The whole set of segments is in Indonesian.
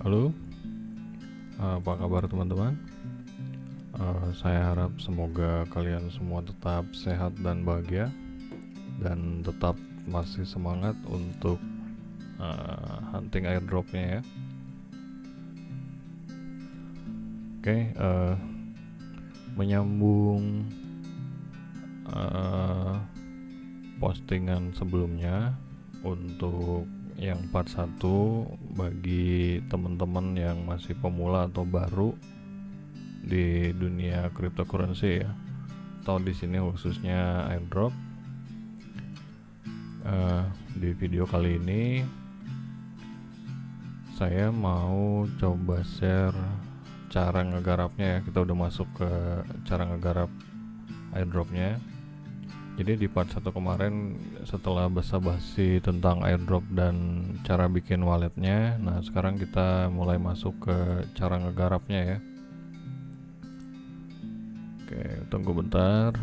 Halo, apa kabar teman-teman? Saya harap semoga kalian semua tetap sehat dan bahagia dan tetap masih semangat untuk hunting airdropnya ya. Oke, menyambung postingan sebelumnya untuk yang part 1 bagi teman-teman yang masih pemula atau baru di dunia cryptocurrency ya, atau di sini khususnya airdrop. Di video kali ini saya mau coba share cara ngegarapnya ya. Kita udah masuk ke cara ngegarap airdropnya. Jadi di part 1 kemarin setelah basa-basi tentang airdrop dan cara bikin walletnya, nah sekarang kita mulai masuk ke cara ngegarapnya ya. Oke, tunggu bentar.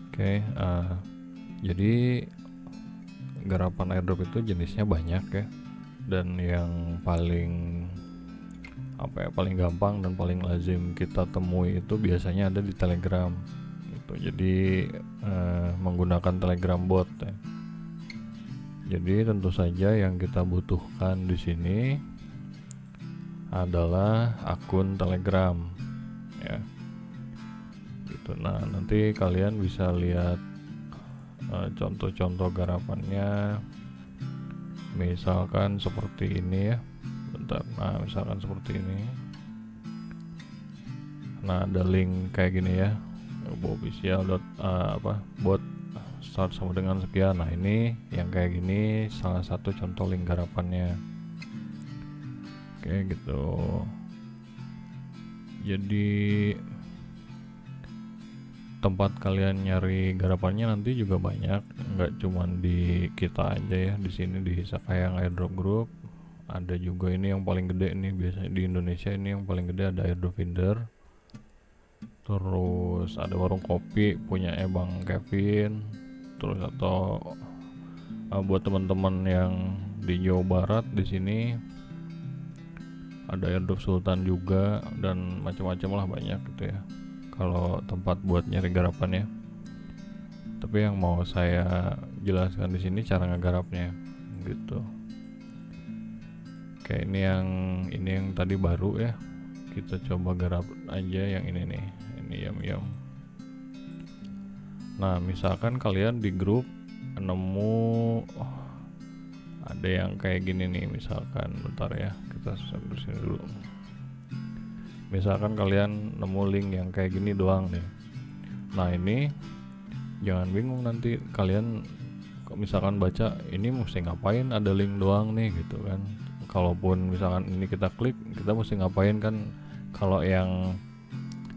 Oke, jadi garapan airdrop itu jenisnya banyak ya, dan yang paling paling gampang dan paling lazim kita temui itu biasanya ada di Telegram gitu. Jadi menggunakan Telegram bot ya. Jadi tentu saja yang kita butuhkan di sini adalah akun Telegram ya gitu. Nah, nanti kalian bisa lihat contoh-contoh garapannya, misalkan seperti ini ya. Bentar, nah misalkan seperti ini. Nah, ada link kayak gini ya, official bot start sama dengan sekian. Nah, ini yang kayak gini salah satu contoh link garapannya. Oke gitu. Jadi tempat kalian nyari garapannya nanti juga banyak, nggak cuman di kita aja ya. Di sini di Sakayang Airdrop Group ada juga, ini yang paling gede nih biasanya di Indonesia, ini yang paling gede ada Airdrop Finder. Terus ada warung kopi punya Bang Kevin. Terus atau buat teman-teman yang di Jawa Barat di sini ada Airdrop Sultan juga, dan macam-macam lah, banyak gitu ya kalau tempat buat nyari garapan ya. Tapi yang mau saya jelaskan di sini cara ngegarapnya gitu. Oke, ini yang tadi baru ya. Kita coba garap aja yang ini nih. Ini yam. Nah, misalkan kalian di grup nemu ada yang kayak gini nih, misalkan bentar ya, kita bersini dulu. Misalkan kalian nemu link yang kayak gini doang nih. Nah, ini jangan bingung nanti kalian misalkan baca ini mesti ngapain, ada link doang nih gitu kan. Kalaupun misalkan ini kita klik, kita mesti ngapain kan. Kalau yang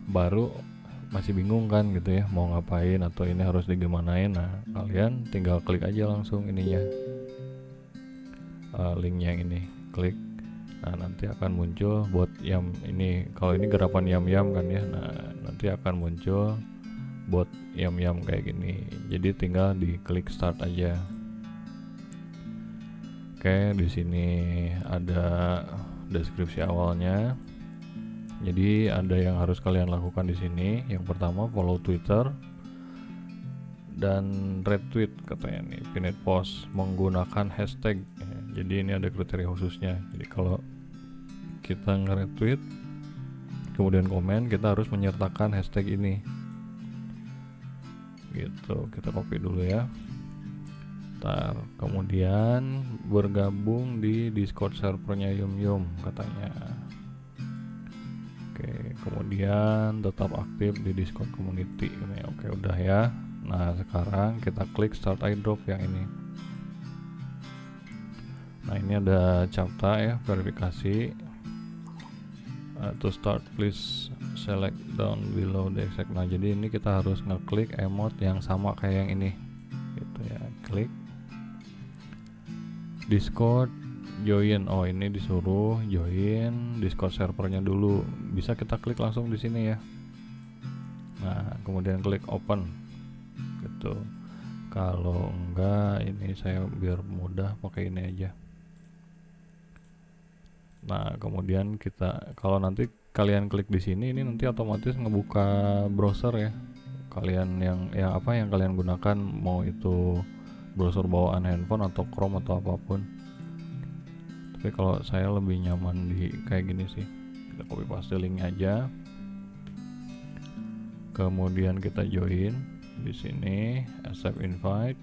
baru masih bingung kan gitu ya, mau ngapain atau ini harus digimanain. Nah, kalian tinggal klik aja langsung ininya, linknya yang ini, klik. Nah, nanti akan muncul buat yam ini. Kalau ini garapan yam kan ya. Nah, nanti akan muncul buat yam kayak gini. Jadi tinggal diklik start aja. Oke, di sini ada deskripsi awalnya. Jadi ada yang harus kalian lakukan di sini. Yang pertama, follow Twitter dan retweet katanya nih, pinned post menggunakan hashtag. Jadi ini ada kriteria khususnya. Jadi kalau kita nge-retweet kemudian komen, kita harus menyertakan hashtag ini gitu. Kita copy dulu ya. Ntar kemudian bergabung di Discord servernya Yum katanya. Oke, kemudian tetap aktif di Discord community ini. Oke, udah ya. Nah, sekarang kita klik start airdrop yang ini. Nah, ini ada captcha ya, verifikasi. To start please select down below the exact. Nah, jadi ini kita harus ngeklik emote yang sama kayak yang ini gitu ya. Klik Discord join. Oh, ini disuruh join Discord servernya dulu. Bisa kita klik langsung di sini ya. Nah, kemudian klik open gitu. Kalau enggak, ini saya biar mudah pakai ini aja. Nah, kemudian kita kalau nanti kalian klik di sini, ini nanti otomatis ngebuka browser ya. Kalian yang apa yang kalian gunakan, mau itu browser bawaan handphone atau Chrome atau apapun. Tapi kalau saya lebih nyaman di kayak gini sih. Kita copy paste linknya aja. Kemudian kita join di sini, accept invite.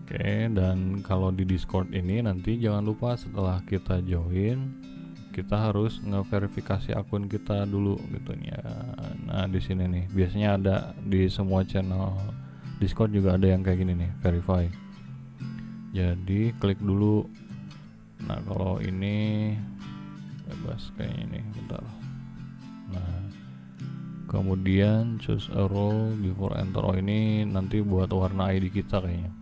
Oke, dan kalau di Discord ini nanti jangan lupa setelah kita join, kita harus ngeverifikasi akun kita dulu gitu ya. Nah, di sini nih biasanya ada di semua channel Discord juga ada yang kayak gini nih, verify. Jadi klik dulu. Nah, kalau ini bebas kayaknya nih, bentar. Nah, kemudian choose a role before enter. Oh, ini nanti buat warna ID kita kayaknya.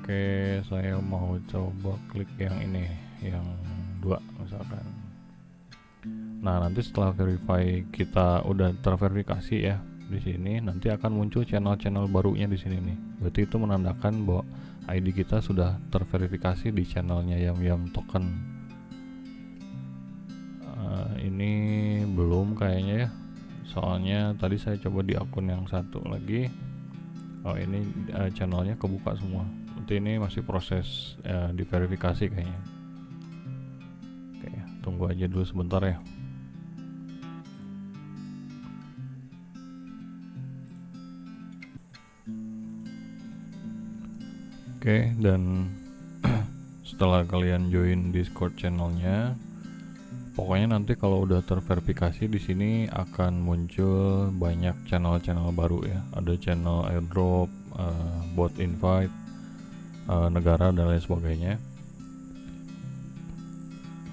Oke, saya mau coba klik yang ini, yang 2 misalkan. Nah, nanti setelah verify kita udah terverifikasi ya di sini, nanti akan muncul channel-channel barunya di sini nih. Berarti itu menandakan bahwa ID kita sudah terverifikasi di channelnya Yam Token. Ini belum kayaknya ya, soalnya tadi saya coba di akun yang satu lagi. Oh, ini channelnya kebuka semua. Berarti ini masih proses diverifikasi kayaknya. Oke, tunggu aja dulu sebentar ya. Oke, dan setelah kalian join Discord channelnya, pokoknya nanti kalau udah terverifikasi di sini akan muncul banyak channel-channel baru ya. Ada channel airdrop, bot invite, negara dan lain sebagainya.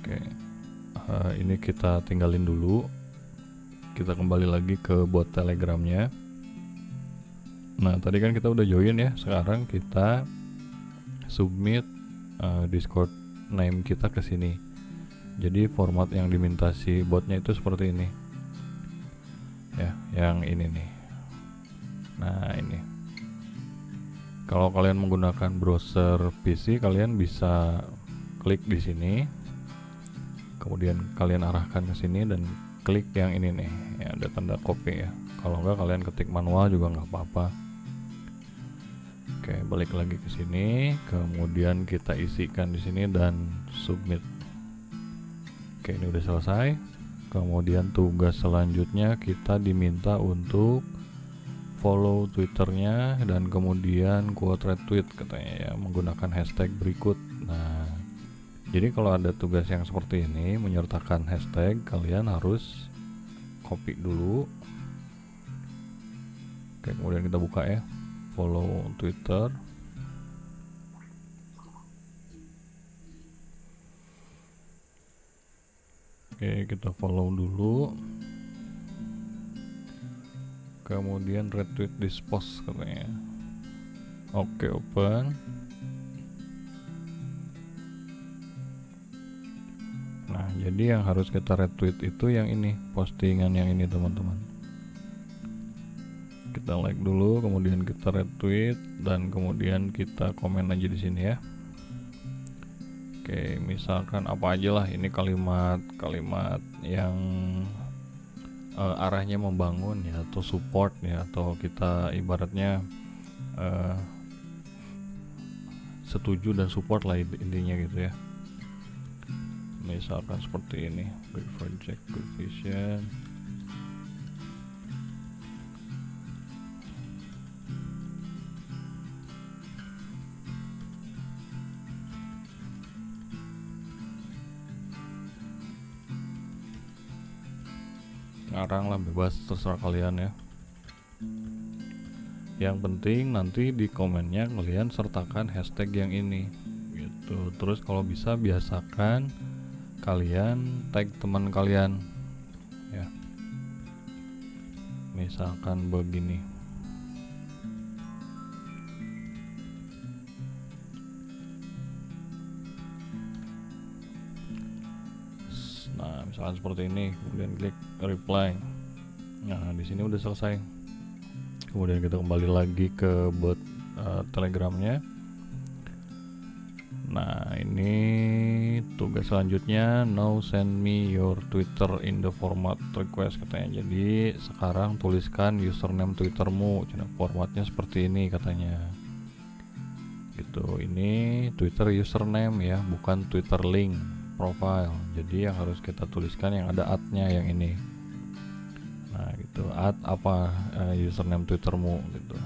Oke, ini kita tinggalin dulu. Kita kembali lagi ke bot Telegramnya. Nah, tadi kan kita udah join ya. Sekarang kita submit Discord name kita ke sini. Jadi format yang diminta si botnya itu seperti ini. Ya, yang ini nih. Nah, ini. Kalau kalian menggunakan browser PC, kalian bisa klik di sini, kemudian kalian arahkan ke sini dan klik yang ini nih, ya ada tanda copy ya. Kalau enggak kalian ketik manual juga nggak apa-apa. Oke, balik lagi ke sini, kemudian kita isikan di sini dan submit. Oke, ini udah selesai. Kemudian tugas selanjutnya kita diminta untuk follow Twitternya dan kemudian quote retweet katanya ya, menggunakan hashtag berikut. Nah, jadi kalau ada tugas yang seperti ini menyertakan hashtag, kalian harus copy dulu. Oke, kemudian kita buka ya, follow Twitter. Oke, kita follow dulu. Kemudian retweet this post katanya. Oke, open. Nah, jadi yang harus kita retweet itu yang ini, postingan yang ini teman-teman. Kita like dulu, kemudian kita retweet dan kemudian kita komen aja di sini ya. Oke, misalkan apa aja lah, ini kalimat-kalimat yang arahnya membangun ya, atau support ya, atau kita ibaratnya setuju dan support lah intinya gitu ya. Misalkan seperti ini, good project, good vision. Ngarang lah, bebas, terserah kalian ya. Yang penting nanti di komennya kalian sertakan hashtag yang ini gitu. Terus kalau bisa biasakan kalian tag teman kalian ya, misalkan begini. Nah, misalkan seperti ini, kemudian klik reply. Nah, di sini udah selesai. Kemudian kita kembali lagi ke bot Telegramnya. Nah, ini tugas selanjutnya, now send me your Twitter in the format request katanya. Jadi sekarang tuliskan username Twittermu, formatnya seperti ini katanya. Gitu. Ini Twitter username ya, bukan Twitter link profile. Jadi yang harus kita tuliskan yang ada @nya yang ini. Nah, gitu. Apa username Twittermu gitu.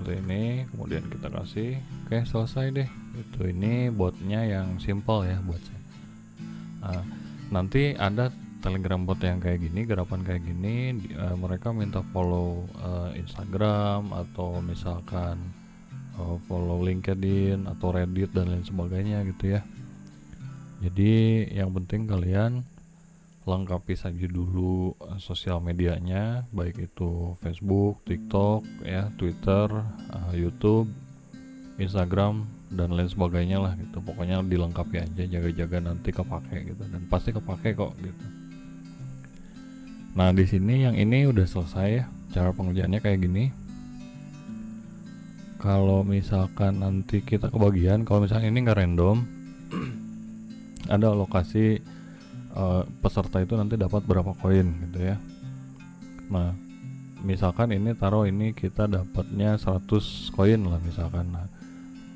Ini kemudian kita kasih, oke, selesai deh. Itu ini botnya yang simple ya buat saya. Nanti ada Telegram bot yang kayak gini, garapan kayak gini, mereka minta follow Instagram atau misalkan follow LinkedIn atau Reddit dan lain sebagainya gitu ya. Jadi yang penting kalian lengkapi saja dulu sosial medianya, baik itu Facebook, TikTok, ya, Twitter, YouTube, Instagram dan lain sebagainya lah gitu. Pokoknya dilengkapi aja, jaga-jaga nanti kepake gitu, dan pasti kepake kok gitu. Nah, di sini yang ini udah selesai ya, cara pengerjaannya kayak gini. Kalau misalkan nanti kita kebagian, kalau misalkan ini nggak random, ada alokasi peserta itu nanti dapat berapa koin gitu ya. Nah, misalkan ini taruh ini kita dapatnya 100 koin lah misalkan. Nah,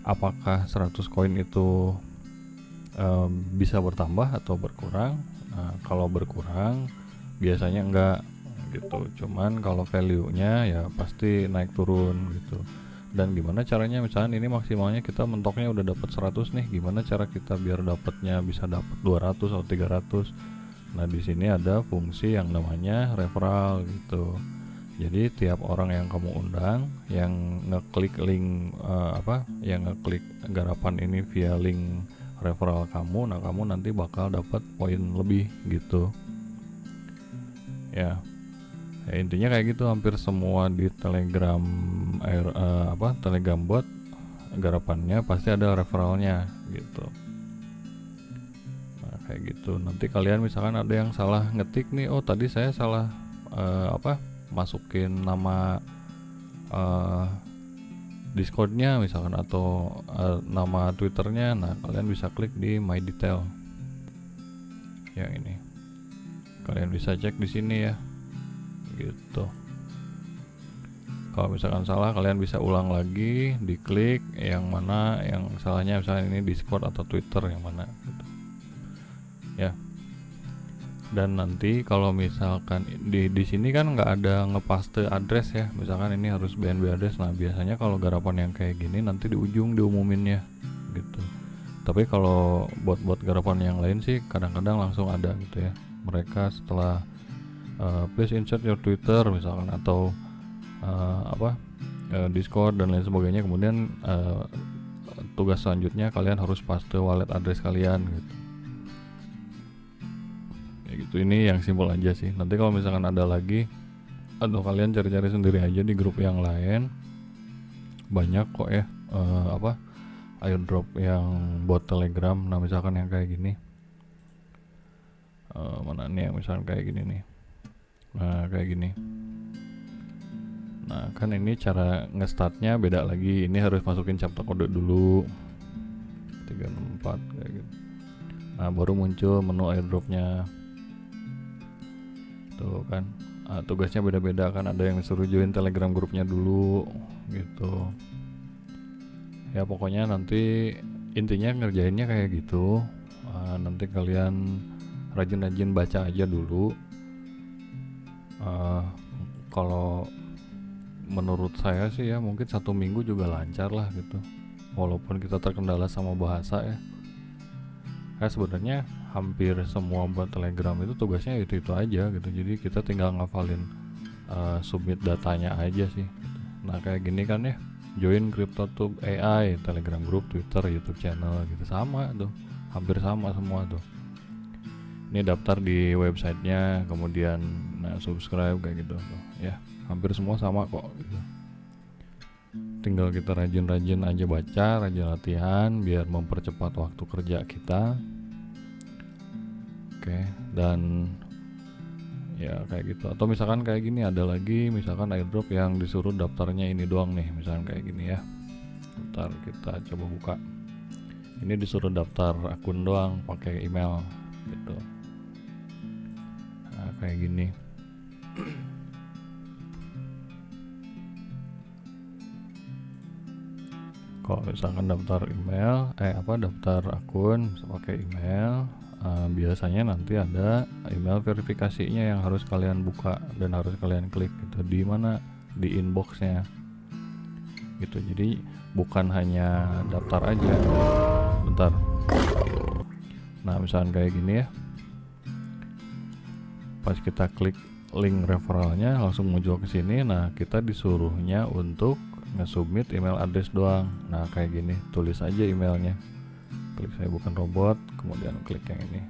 apakah 100 koin itu bisa bertambah atau berkurang? Nah, kalau berkurang biasanya enggak gitu. Cuman kalau value-nya ya pasti naik turun gitu. Dan gimana caranya, misalnya ini maksimalnya kita mentoknya udah dapat 100 nih, gimana cara kita biar dapatnya bisa dapat 200 atau 300? Nah, di sini ada fungsi yang namanya referral gitu. Jadi tiap orang yang kamu undang yang ngeklik link yang ngeklik garapan ini via link referral kamu, nah kamu nanti bakal dapat poin lebih gitu. Ya, intinya kayak gitu. Hampir semua di Telegram Telegram bot garapannya pasti ada referralnya gitu. Nah, kayak gitu. Nanti kalian misalkan ada yang salah ngetik nih, oh tadi saya salah masukin nama Discordnya misalkan atau nama Twitternya. Nah, kalian bisa klik di My Detail yang ini, kalian bisa cek di sini ya gitu. Kalau misalkan salah, kalian bisa ulang lagi, diklik yang mana yang salahnya, misalnya ini Discord atau Twitter yang mana gitu. Ya. Dan nanti kalau misalkan di sini kan nggak ada ngepaste address ya, misalkan ini harus BNB address. Nah, biasanya kalau garapan yang kayak gini nanti di ujung diumuminnya gitu. Tapi kalau bot-bot garapan yang lain sih kadang-kadang langsung ada gitu ya. Mereka setelah please insert your Twitter misalkan atau Discord dan lain sebagainya, kemudian tugas selanjutnya kalian harus paste wallet address kalian gitu. Ya gitu, ini yang simpel aja sih. Nanti kalau misalkan ada lagi atau kalian cari-cari sendiri aja di grup yang lain, banyak kok ya airdrop yang bot Telegram. Nah, misalkan yang kayak gini, mana nih yang misalkan kayak gini nih. Nah, kayak gini. Nah, kan ini cara ngestartnya beda lagi. Ini harus masukin captcha kode dulu 364 kayak gitu. Nah, baru muncul menu airdropnya. Tuh kan. Nah, tugasnya beda-beda kan. Ada yang disuruh join Telegram grupnya dulu gitu. Ya pokoknya nanti intinya ngerjainnya kayak gitu. Nanti kalian rajin-rajin baca aja dulu. Kalau menurut saya sih ya mungkin 1 minggu juga lancar lah gitu, walaupun kita terkendala sama bahasa ya. Sebenarnya hampir semua buat Telegram itu tugasnya itu aja gitu. Jadi kita tinggal ngafalin submit datanya aja sih gitu. Nah, kayak gini kan ya, join CryptoTube AI, Telegram group, Twitter, YouTube channel gitu, sama tuh, hampir sama semua tuh. Ini daftar di websitenya, kemudian subscribe kayak gitu tuh ya, hampir semua sama kok gitu. Tinggal kita rajin-rajin aja baca, rajin latihan biar mempercepat waktu kerja kita. Oke, dan ya kayak gitu. Atau misalkan kayak gini, ada lagi misalkan airdrop yang disuruh daftarnya ini doang nih, misalkan kayak gini ya. Ntar kita coba buka. Ini disuruh daftar akun doang pakai email gitu. Nah, kayak gini. Kalau misalkan daftar email, daftar akun pakai email, biasanya nanti ada email verifikasinya yang harus kalian buka dan harus kalian klik gitu. Di mana? Di inboxnya gitu. Jadi bukan hanya daftar aja. Bentar. Nah, misalkan kayak gini ya, pas kita klik link referralnya langsung muncul ke sini. Nah, kita disuruhnya untuk nge-submit email address doang. Nah, kayak gini, tulis aja emailnya, klik saya bukan robot, kemudian klik yang ini.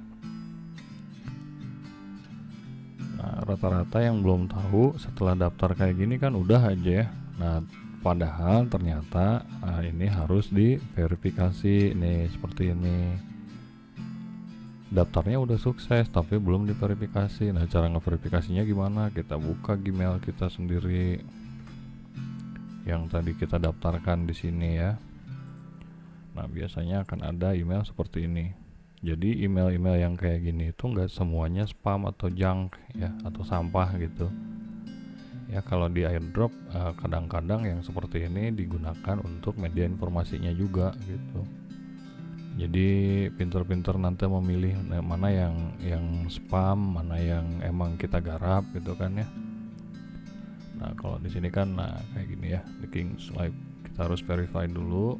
Nah, rata-rata yang belum tahu setelah daftar kayak gini kan udah aja ya. Nah, padahal ternyata ini harus diverifikasi nih, seperti ini. Daftarnya udah sukses tapi belum diverifikasi. Nah, cara ngeverifikasinya gimana? Kita buka Gmail kita sendiri yang tadi kita daftarkan di sini ya. Nah, biasanya akan ada email seperti ini. Jadi email-email yang kayak gini itu enggak semuanya spam atau junk ya, atau sampah gitu. Ya, kalau di airdrop kadang-kadang yang seperti ini digunakan untuk media informasinya juga gitu. Jadi pinter-pinter nanti memilih mana yang spam, mana yang emang kita garap gitu kan ya. Nah, kalau di sini kan kayak gini ya, The King's Live. Kita harus verify dulu.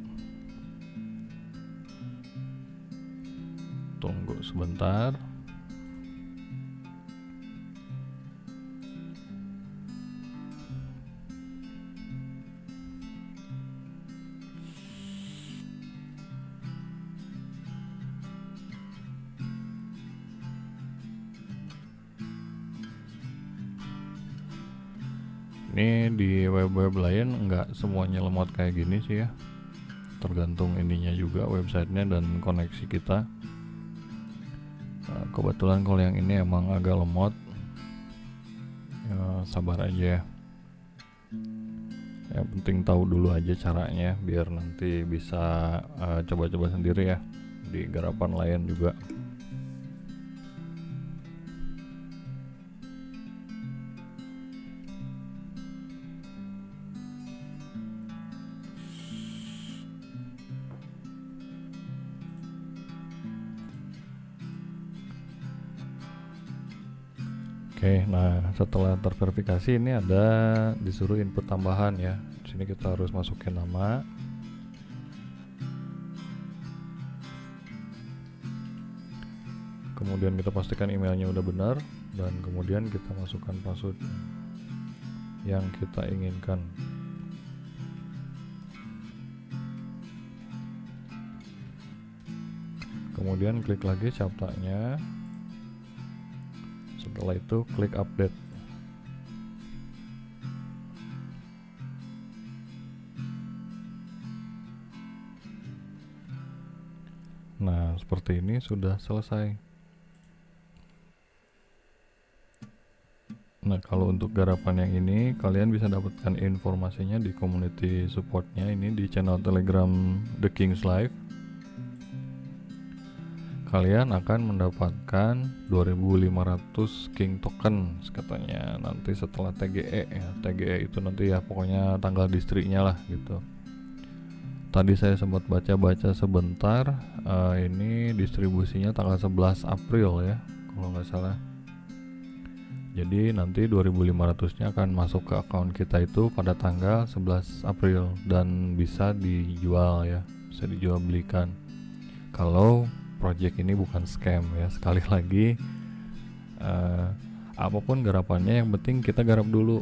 Tunggu sebentar. Ini di web-web lain nggak semuanya lemot kayak gini sih ya, tergantung ininya juga, websitenya dan koneksi kita. Kebetulan kalau yang ini emang agak lemot ya, sabar aja ya. Yang penting tahu dulu aja caranya biar nanti bisa coba-coba sendiri ya di garapan lain juga. Oke, nah setelah terverifikasi ini ada disuruh input tambahan ya. Di sini kita harus masukin nama. Kemudian kita pastikan emailnya udah benar dan kemudian kita masukkan password yang kita inginkan. Kemudian klik lagi captcha-nya. Setelah itu klik update. Nah, seperti ini sudah selesai. Nah, kalau untuk garapan yang ini kalian bisa dapatkan informasinya di community supportnya ini di channel Telegram The King's Live. Kalian akan mendapatkan 2500 King token katanya nanti setelah TGE ya. TGE itu nanti ya pokoknya tanggal distrinya lah gitu. Tadi saya sempat baca-baca sebentar, ini distribusinya tanggal 11 April ya kalau nggak salah. Jadi nanti 2500 nya akan masuk ke akun kita itu pada tanggal 11 April dan bisa dijual ya, bisa dijual belikan kalau project ini bukan scam ya. Sekali lagi apapun garapannya yang penting kita garap dulu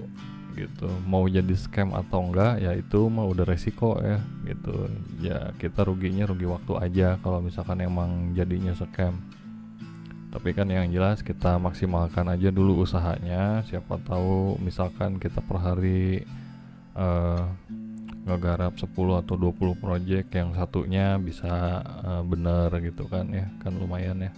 gitu. Mau jadi scam atau enggak ya itu mah udah resiko ya gitu. Ya kita ruginya rugi waktu aja kalau misalkan emang jadinya scam. Tapi kan yang jelas kita maksimalkan aja dulu usahanya. Siapa tahu misalkan kita per hari ngegarap 10 atau 20 project, yang satunya bisa bener gitu kan ya, kan lumayan ya.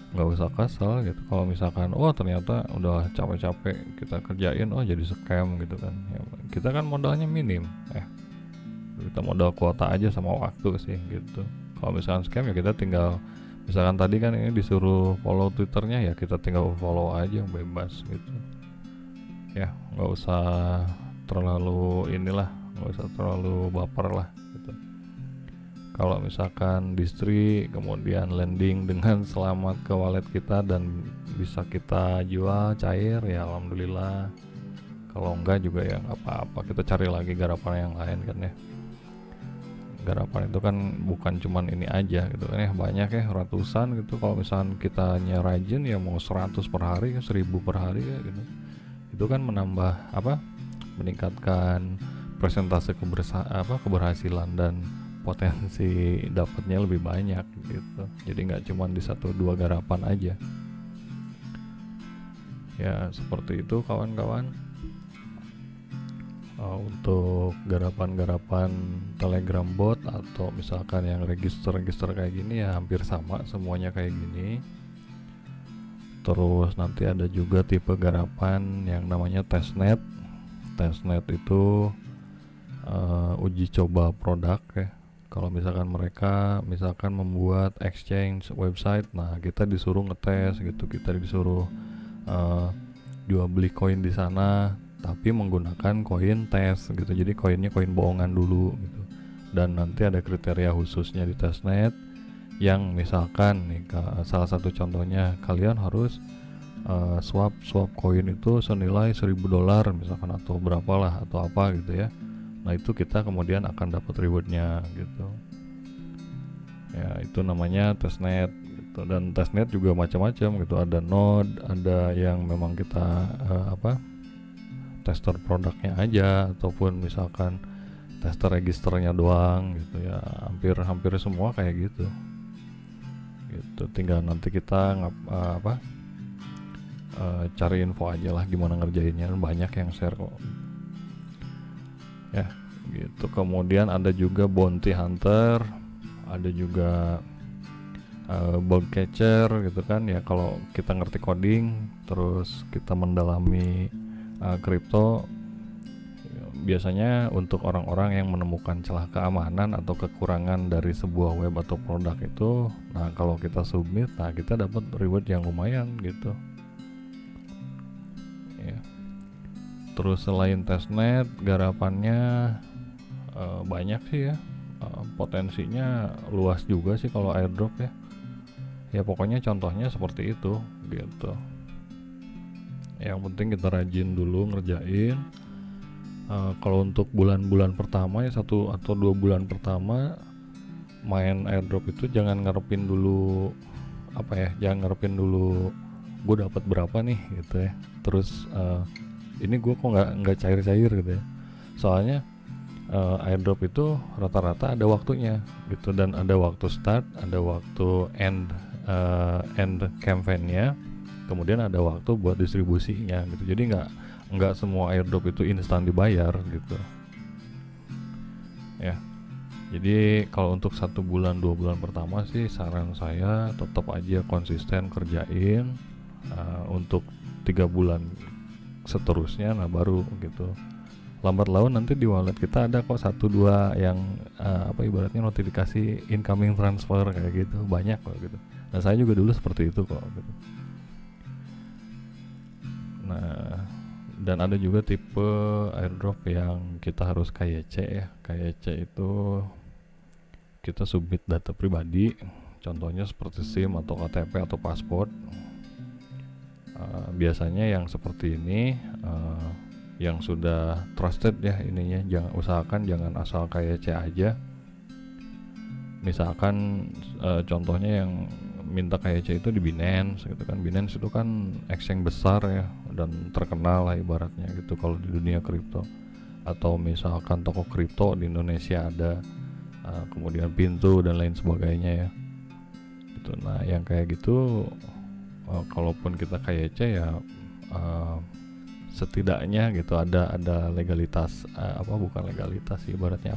nggak usah kesel gitu kalau misalkan oh ternyata udah capek-capek kita kerjain oh jadi scam gitu kan ya, kita kan modalnya minim, kita modal kuota aja sama waktu sih gitu. Kalau misalkan scam ya kita tinggal misalkan tadi kan ini disuruh follow twitternya ya kita tinggal follow aja bebas gitu ya, nggak usah terlalu inilah, nggak usah terlalu baper lah gitu. Kalau misalkan distri kemudian landing dengan selamat ke wallet kita dan bisa kita jual cair ya alhamdulillah, kalau enggak juga ya nggak apa-apa, kita cari lagi garapan yang lain kan ya. Garapan itu kan bukan cuman ini aja gitu kan ya, banyak ya ratusan gitu. Kalau misalkan kita rajin ya mau 100 per hari 1000 per hari ya gitu, itu kan menambah meningkatkan persentase keberhasilan dan potensi dapatnya lebih banyak gitu. Jadi nggak cuma di 1-2 garapan aja ya, seperti itu kawan-kawan. Untuk garapan-garapan Telegram bot atau misalkan yang register kayak gini ya hampir sama semuanya kayak gini. Terus nanti ada juga tipe garapan yang namanya testnet. Testnet itu uji coba produk ya. Kalau misalkan mereka membuat exchange website, nah kita disuruh ngetes gitu, kita disuruh jual beli koin di sana tapi menggunakan koin tes gitu, jadi koinnya koin bohongan dulu gitu. Dan nanti ada kriteria khususnya di testnet yang misalkan nih salah satu contohnya kalian harus swap koin itu senilai $1000 misalkan atau berapalah atau apa gitu ya. Nah itu kita kemudian akan dapat rewardnya gitu ya, itu namanya testnet gitu. Dan testnet juga macam-macam gitu, ada node, ada yang memang kita tester produknya aja ataupun misalkan tester registernya doang gitu ya, hampir semua kayak gitu. Tinggal nanti kita cari info aja lah gimana ngerjainnya, banyak yang share kok ya gitu. Kemudian ada juga bounty hunter, ada juga bug catcher gitu kan ya. Kalau kita ngerti coding terus kita mendalami kripto, biasanya untuk orang-orang yang menemukan celah keamanan atau kekurangan dari sebuah web atau produk itu, nah kalau kita submit, nah kita dapat reward yang lumayan gitu ya. Terus selain testnet, garapannya banyak sih ya, potensinya luas juga sih kalau airdrop ya. Ya pokoknya contohnya seperti itu gitu. Yang penting kita rajin dulu ngerjain. Kalau untuk bulan-bulan pertama ya 1 atau 2 bulan pertama main airdrop itu jangan ngarepin dulu jangan ngarepin dulu gue dapat berapa nih gitu ya. Terus ini gue kok nggak cair-cair gitu ya. Soalnya airdrop itu rata-rata ada waktunya gitu, dan ada waktu start, ada waktu end campaign-nya, kemudian ada waktu buat distribusinya gitu. Jadi nggak semua airdrop itu instan dibayar gitu ya. Jadi kalau untuk 1 bulan 2 bulan pertama sih saran saya tetap aja konsisten kerjain. Untuk 3 bulan seterusnya nah baru gitu, lambat laun nanti di wallet kita ada kok 1-2 yang ibaratnya notifikasi incoming transfer kayak gitu, banyak kok gitu. Nah saya juga dulu seperti itu kok gitu. Nah dan ada juga tipe airdrop yang kita harus KYC ya. KYC itu kita submit data pribadi, contohnya seperti SIM atau KTP atau paspor. Biasanya yang seperti ini yang sudah trusted ya ininya, usahakan jangan asal KYC aja. Misalkan contohnya yang minta KYC itu di Binance gitu kan. Binance itu kan exchange besar ya dan terkenal lah ibaratnya gitu kalau di dunia kripto. Atau misalkan toko kripto di Indonesia ada, kemudian Pintu dan lain sebagainya ya gitu. Nah yang kayak gitu kalaupun kita KYC ya setidaknya gitu ada legalitas, bukan legalitas sih ibaratnya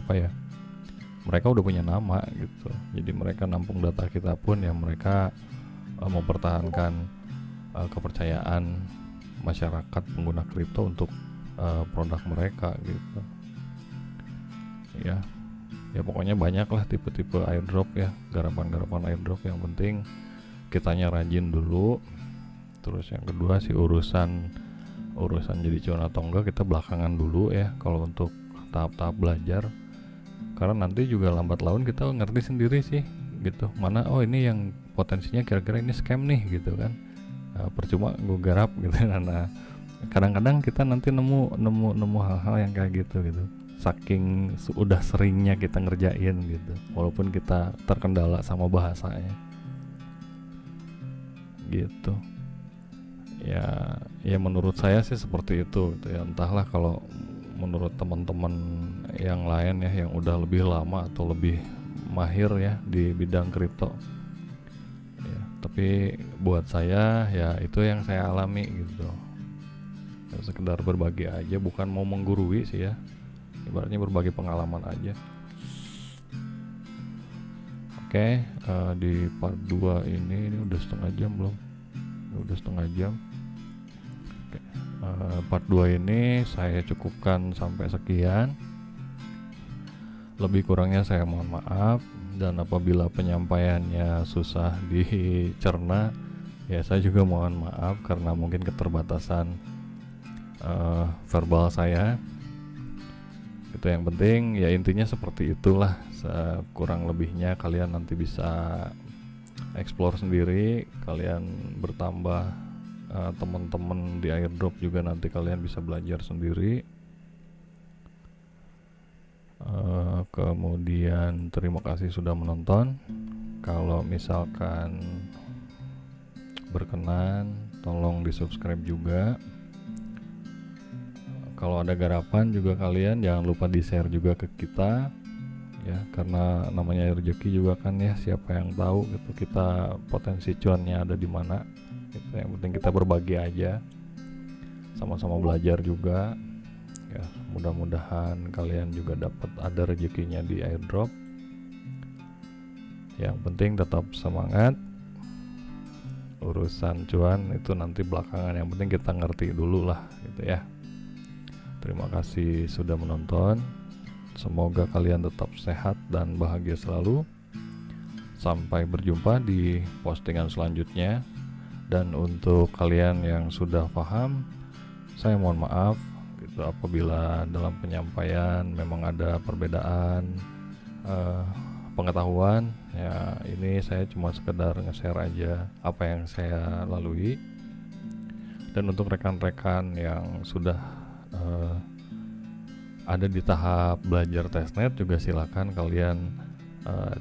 mereka udah punya nama gitu. Jadi mereka nampung data kita pun ya mereka mempertahankan kepercayaan masyarakat pengguna kripto untuk produk mereka gitu ya. Ya pokoknya banyak lah tipe-tipe airdrop ya, garapan-garapan airdrop. Yang penting kitanya rajin dulu. Terus yang kedua sih urusan jadi cuan atau enggak kita belakangan dulu ya, kalau untuk tahap-tahap belajar. Karena nanti juga lambat laun kita ngerti sendiri sih gitu, mana oh ini yang potensinya kira-kira ini scam nih gitu kan. Percuma gue garap gitu. Nah kadang-kadang kita nanti nemu hal-hal yang kayak gitu saking udah seringnya kita ngerjain gitu, walaupun kita terkendala sama bahasanya gitu ya menurut saya sih seperti itu gitu ya. Entahlah kalau menurut teman-teman yang lain ya, yang udah lebih lama atau lebih mahir ya di bidang kripto ya, tapi buat saya ya itu yang saya alami gitu ya, sekedar berbagi aja, bukan mau menggurui sih ya, ibaratnya berbagi pengalaman aja. Oke, di part 2 ini udah setengah jam belum? Udah setengah jam. Oke, part 2 ini saya cukupkan sampai sekian. Lebih kurangnya saya mohon maaf, dan apabila penyampaiannya susah dicerna ya saya juga mohon maaf karena mungkin keterbatasan verbal saya. Itu yang penting ya, intinya seperti itulah. Kurang lebihnya kalian nanti bisa explore sendiri, kalian bertambah teman-teman di airdrop juga nanti kalian bisa belajar sendiri. Kemudian terima kasih sudah menonton. Kalau misalkan berkenan tolong di subscribe juga. Kalau ada garapan juga kalian jangan lupa di share juga ke kita ya, karena namanya rezeki juga kan ya, siapa yang tahu gitu kita potensi cuannya ada di mana gitu. Yang penting kita berbagi aja, sama-sama belajar juga ya. Mudah-mudahan kalian juga dapat ada rezekinya di airdrop. Yang penting tetap semangat, urusan cuan itu nanti belakangan, yang penting kita ngerti dulu lah gitu ya. Terima kasih sudah menonton. Semoga kalian tetap sehat dan bahagia selalu. Sampai berjumpa di postingan selanjutnya. Dan untuk kalian yang sudah paham, saya mohon maaf gitu apabila dalam penyampaian memang ada perbedaan pengetahuan ya. Ini saya cuma sekedar nge-share aja apa yang saya lalui. Dan untuk rekan-rekan yang sudah ada di tahap belajar testnet juga silakan kalian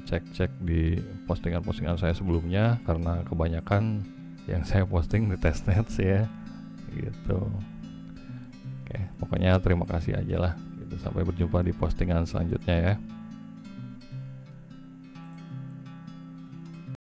cek-cek di postingan-postingan saya sebelumnya, karena kebanyakan yang saya posting di testnet sih ya gitu. Oke, pokoknya terima kasih aja lah gitu. Sampai berjumpa di postingan selanjutnya ya.